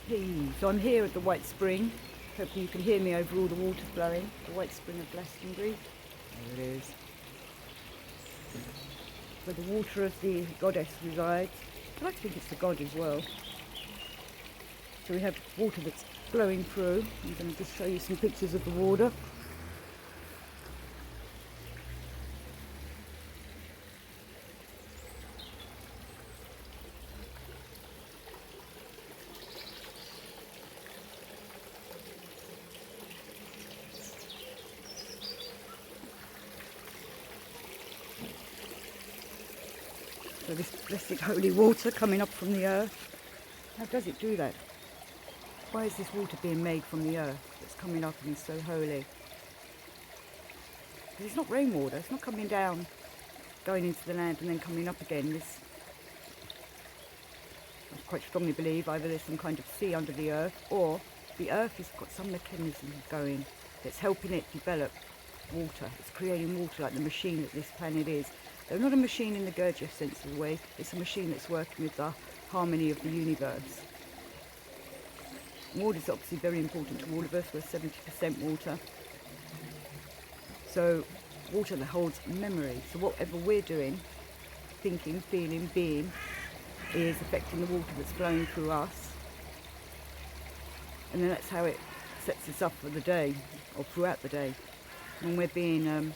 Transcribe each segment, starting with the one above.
Hey, so I'm here at the White Spring. Hopefully you can hear me over all the water flowing. The White Spring of Glastonbury. There it is. Where the water of the goddess resides. I like to think it's the god as well. So we have water that's flowing through. I'm going to just show you some pictures of the water. So this blessed holy water coming up from the earth. How does it do that? Why is this water being made from the earth that's coming up and is so holy? Because it's not rainwater, it's not coming down, going into the land and then coming up again. I quite strongly believe either there's some kind of sea under the earth, or the earth has got some mechanism going that's helping it develop water. It's creating water like the machine that this planet is. Though not a machine in the Gurdjieff sense of the way, it's a machine that's working with the harmony of the universe. Water is obviously very important to all of us. We're 70% water. So water that holds memory. So whatever we're doing, thinking, feeling, being, is affecting the water that's flowing through us. And then that's how it sets us up for the day, or throughout the day. When we're being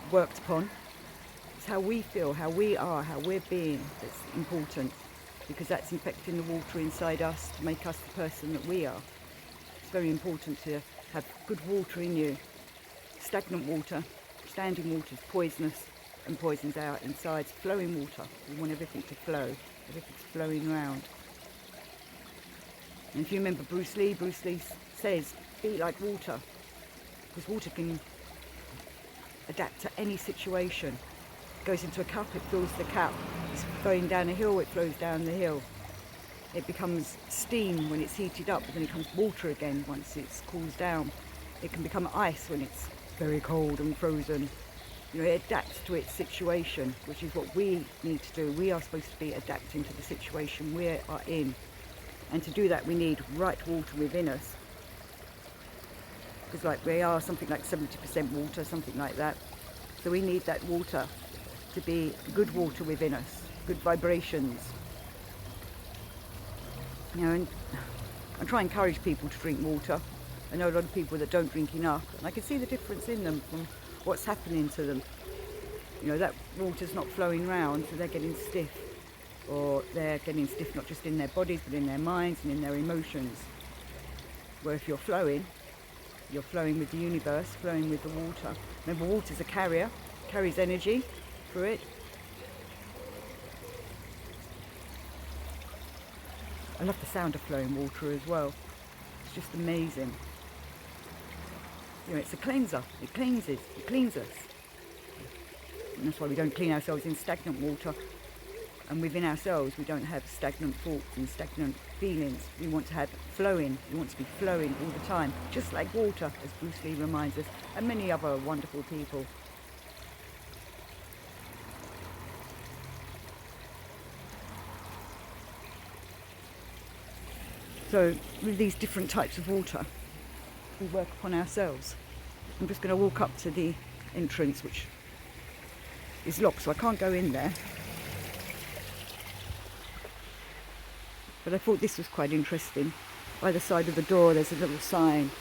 worked upon, it's how we feel, how we are, how we're being that's important, because that's infecting the water inside us to make us the person that we are. It's very important to have good water in you. Stagnant water, standing water is poisonous and poisons out inside. Flowing water, we want everything to flow, everything's flowing around. And if you remember Bruce Lee says, be like water, because water can adapt to any situation. It goes into a cup, it fills the cup. It's going down a hill, it flows down the hill. It becomes steam when it's heated up, but then it becomes water again once it cools down. It can become ice when it's very cold and frozen. You know, it adapts to its situation, which is what we need to do. We are supposed to be adapting to the situation we are in. And to do that, we need right water within us. Because like we are something like 70% water, something like that. So we need that water to be good water within us, good vibrations. You know, and I try and encourage people to drink water. I know a lot of people that don't drink enough, and I can see the difference in them from what's happening to them. You know, that water's not flowing round, so they're getting stiff. Or they're getting stiff not just in their bodies, but in their minds and in their emotions. Where if you're flowing with the universe, flowing with the water. Remember, water's a carrier, carries energy through it. I love the sound of flowing water as well. It's just amazing. You know, it's a cleanser. It cleanses. It cleans us. And that's why we don't clean ourselves in stagnant water. And within ourselves, we don't have stagnant thoughts and stagnant feelings. We want to have flowing. We want to be flowing all the time, just like water, as Bruce Lee reminds us, and many other wonderful people. So with these different types of water, we work upon ourselves. I'm just going to walk up to the entrance, which is locked, so I can't go in there. But I thought this was quite interesting. By the side of the door there's a little sign.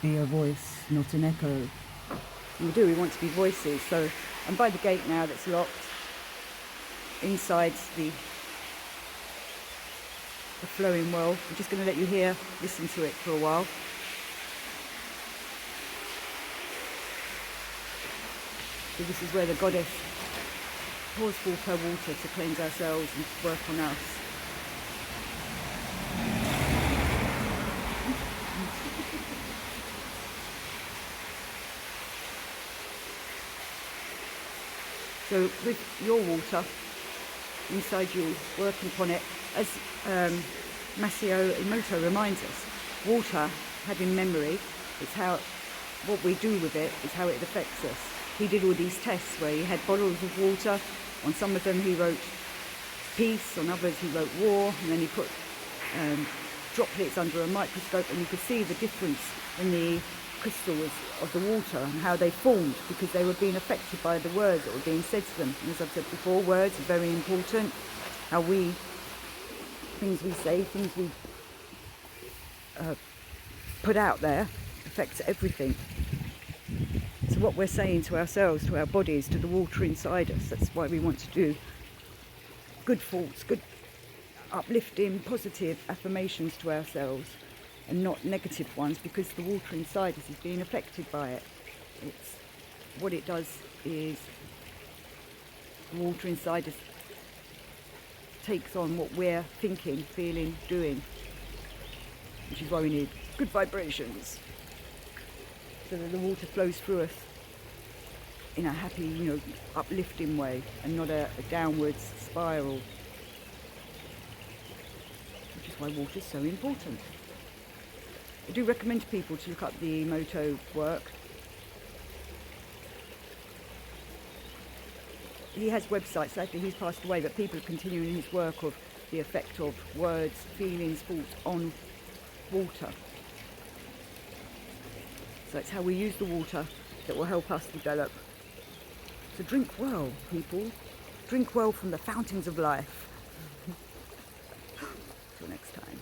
Be a voice, not an echo. And we want to be voices. So I'm by the gate now that's locked. Inside's the flowing well. I'm just going to let you listen to it for a while. So this is where the goddess pours forth her water to cleanse ourselves and to work on us. So with your water inside you, working upon it, as Masao Emoto reminds us, water having memory, it's how what we do with it is how it affects us. He did all these tests where he had bottles of water. On some of them he wrote peace. On others he wrote war, and then he put droplets under a microscope, and you could see the difference in the crystals of the water and how they formed, because they were being affected by the words that were being said to them. And as I've said before, words are very important. How things we say, things we put out there affects everything. So what we're saying to ourselves, to our bodies, to the water inside us, that's why we want to do good thoughts, good uplifting, positive affirmations to ourselves, and not negative ones, because the water inside us is being affected by it. It's what it does is the water inside us takes on what we're thinking, feeling, doing, which is why we need good vibrations, so that the water flows through us in a happy, uplifting way, and not a downwards spiral, which is why water is so important. I do recommend to people to look up the Emoto work. He has websites, sadly he's passed away, but people are continuing his work of the effect of words, feelings, thoughts on water. So it's how we use the water that will help us develop. So drink well, people. Drink well from the fountains of life. Till next time.